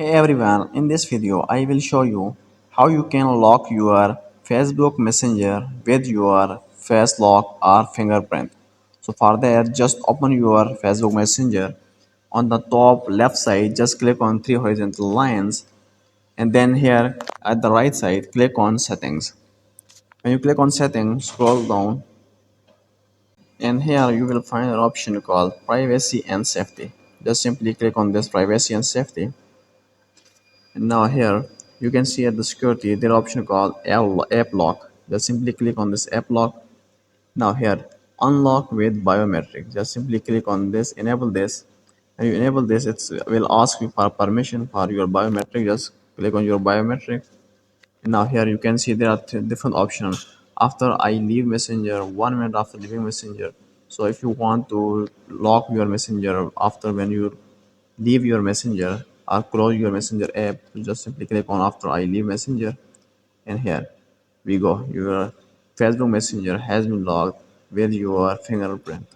Hey everyone, in this video I will show you how you can lock your Facebook Messenger with your face lock or fingerprint. So for that, just open your Facebook Messenger. On the top left side, just click on three horizontal lines, and then here at the right side, click on settings. When you click on settings, scroll down, and here you will find an option called privacy and safety. Just simply click on this privacy and safety. And now here you can see at the security there option called app lock. Just simply click on this app lock. Now here unlock with biometric. Just simply click on this, enable this. And you enable this, it will ask you for permission for your biometric. Just click on your biometric. And now here you can see there are different options. After I leave Messenger, 1 minute after leaving Messenger. So if you want to lock your Messenger after when you leave your Messenger or close your Messenger app, you just simply click on after I leave Messenger, and here we go. Your Facebook Messenger has been logged with your fingerprint.